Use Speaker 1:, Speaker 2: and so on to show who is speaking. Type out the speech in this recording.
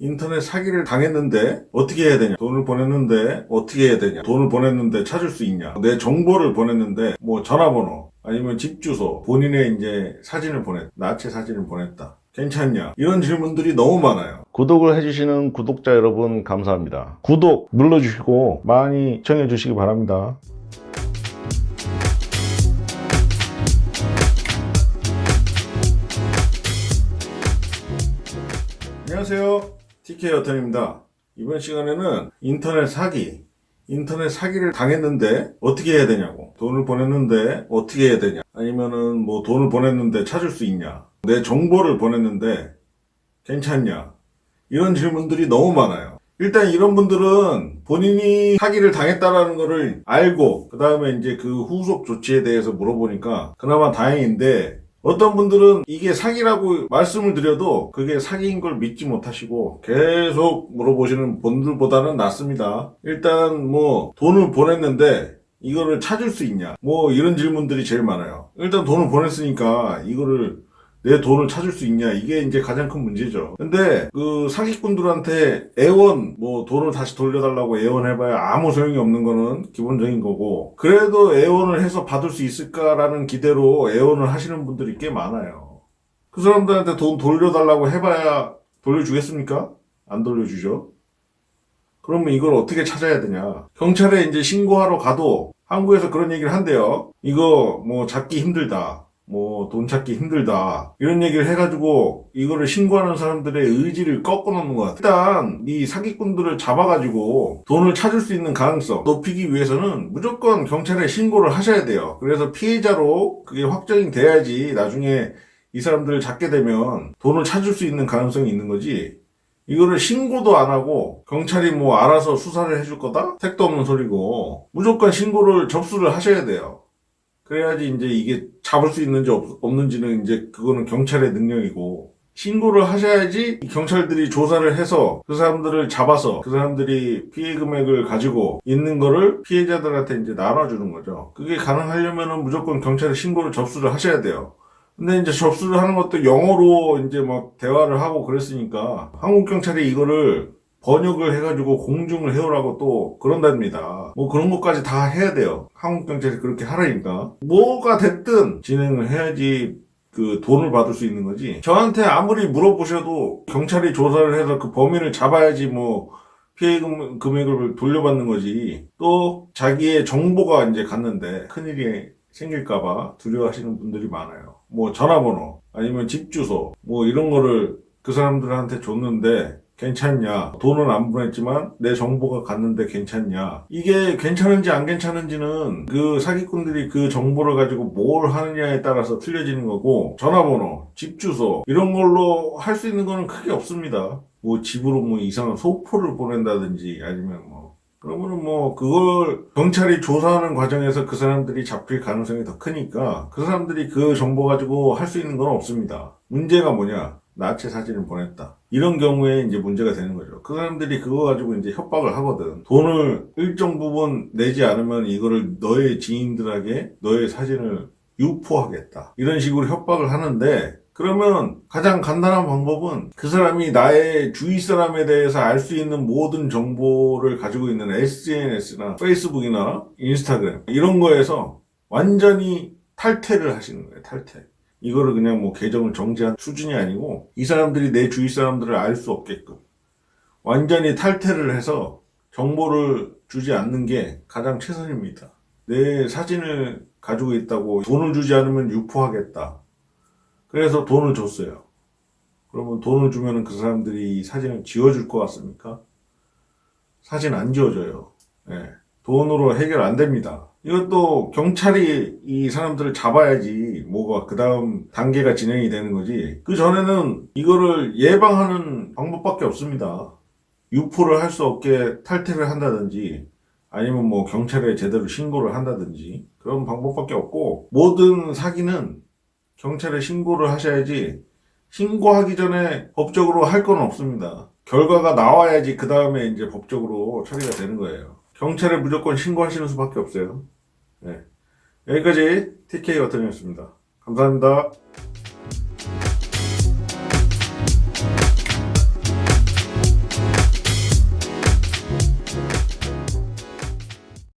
Speaker 1: 인터넷 사기를 당했는데 어떻게 해야 되냐? 돈을 보냈는데 어떻게 해야 되냐? 돈을 보냈는데 찾을 수 있냐? 내 정보를 보냈는데 뭐 전화번호 아니면 집 주소, 본인의 이제 사진을 나체 사진을 보냈다. 괜찮냐? 이런 질문들이 너무 많아요.
Speaker 2: 구독을 해주시는 구독자 여러분 감사합니다. 구독 눌러주시고 많이 시청해 주시기 바랍니다.
Speaker 1: 안녕하세요. TK 여턴입니다. 이번 시간에는 인터넷 사기를 당했는데 어떻게 해야 되냐고. 돈을 보냈는데 어떻게 해야 되냐. 아니면은 뭐 돈을 보냈는데 찾을 수 있냐. 내 정보를 보냈는데 괜찮냐. 이런 질문들이 너무 많아요. 일단 이런 분들은 본인이 사기를 당했다라는 거를 알고 그 다음에 이제 그 후속 조치에 대해서 물어보니까 그나마 다행인데, 어떤 분들은 이게 사기라고 말씀을 드려도 그게 사기인 걸 믿지 못하시고 계속 물어보시는 분들보다는 낫습니다. 일단 뭐 돈을 보냈는데 이거를 찾을 수 있냐, 뭐 이런 질문들이 제일 많아요. 일단 돈을 보냈으니까 이거를 내 돈을 찾을 수 있냐, 이게 이제 가장 큰 문제죠. 근데 그 사기꾼들한테 뭐 돈을 다시 돌려달라고 애원해봐야 아무 소용이 없는 거는 기본적인 거고, 그래도 애원을 해서 받을 수 있을까라는 기대로 애원을 하시는 분들이 꽤 많아요. 그 사람들한테 돈 돌려달라고 해봐야 돌려주겠습니까? 안 돌려주죠. 그러면 이걸 어떻게 찾아야 되냐? 경찰에 이제 신고하러 가도 한국에서 그런 얘기를 한대요. 이거 뭐 찾기 힘들다, 뭐 돈 찾기 힘들다, 이런 얘기를 해가지고 이거를 신고하는 사람들의 의지를 꺾어놓는 것 같아요. 일단 이 사기꾼들을 잡아가지고 돈을 찾을 수 있는 가능성 높이기 위해서는 무조건 경찰에 신고를 하셔야 돼요. 그래서 피해자로 그게 확정이 돼야지 나중에 이 사람들을 잡게 되면 돈을 찾을 수 있는 가능성이 있는 거지. 이거를 신고도 안 하고 경찰이 뭐 알아서 수사를 해줄 거다? 택도 없는 소리고, 무조건 신고를 접수를 하셔야 돼요. 그래야지 이제 이게 잡을 수 있는지 없는지는 이제 그거는 경찰의 능력이고, 신고를 하셔야지 경찰들이 조사를 해서 그 사람들을 잡아서 그 사람들이 피해 금액을 가지고 있는 거를 피해자들한테 이제 나눠주는 거죠. 그게 가능하려면은 무조건 경찰에 신고를 접수를 하셔야 돼요. 근데 이제 접수를 하는 것도 영어로 이제 막 대화를 하고 그랬으니까 한국 경찰이 이거를 번역을 해가지고 공중을 해오라고 또 그런답니다. 뭐 그런 것까지 다 해야 돼요. 한국 경찰이 그렇게 하라니까. 뭐가 됐든 진행을 해야지 그 돈을 받을 수 있는 거지. 저한테 아무리 물어보셔도 경찰이 조사를 해서 그 범인을 잡아야지 뭐 피해 금액을 돌려받는 거지. 또 자기의 정보가 이제 갔는데 큰일이 생길까봐 두려워하시는 분들이 많아요. 뭐 전화번호 아니면 집 주소 뭐 이런 거를 그 사람들한테 줬는데 괜찮냐, 돈은 안 보냈지만 내 정보가 갔는데 괜찮냐, 이게 괜찮은지 안 괜찮은지는 그 사기꾼들이 그 정보를 가지고 뭘 하느냐에 따라서 틀려지는 거고, 전화번호, 집 주소 이런 걸로 할 수 있는 거는 크게 없습니다. 뭐 집으로 뭐 이상한 소포를 보낸다든지 아니면 뭐, 그러면은 뭐 그걸 경찰이 조사하는 과정에서 그 사람들이 잡힐 가능성이 더 크니까 그 사람들이 그 정보 가지고 할 수 있는 건 없습니다. 문제가 뭐냐? 나체 사진을 보냈다. 이런 경우에 이제 문제가 되는 거죠. 그 사람들이 그거 가지고 이제 협박을 하거든. 돈을 일정 부분 내지 않으면 이거를 너의 지인들에게 너의 사진을 유포하겠다, 이런 식으로 협박을 하는데, 그러면 가장 간단한 방법은 그 사람이 나의 주위 사람에 대해서 알 수 있는 모든 정보를 가지고 있는 SNS나 페이스북이나 인스타그램 이런 거에서 완전히 탈퇴를 하시는 거예요. 탈퇴. 이거를 그냥 뭐 계정을 정지한 수준이 아니고 이 사람들이 내 주위 사람들을 알 수 없게끔 완전히 탈퇴를 해서 정보를 주지 않는 게 가장 최선입니다. 내 사진을 가지고 있다고 돈을 주지 않으면 유포하겠다, 그래서 돈을 줬어요. 그러면 돈을 주면 그 사람들이 이 사진을 지워줄 것 같습니까? 사진 안 지워져요. 네. 돈으로 해결 안 됩니다. 이것도 경찰이 이 사람들을 잡아야지 뭐가 그 다음 단계가 진행이 되는 거지. 그 전에는 이거를 예방하는 방법밖에 없습니다. 유포를 할 수 없게 탈퇴를 한다든지 아니면 뭐 경찰에 제대로 신고를 한다든지 그런 방법밖에 없고, 모든 사기는 경찰에 신고를 하셔야지, 신고하기 전에 법적으로 할 건 없습니다. 결과가 나와야지 그 다음에 이제 법적으로 처리가 되는 거예요. 경찰에 무조건 신고하시는 수밖에 없어요. 네. 여기까지 TK 여턴이었습니다. 감사합니다.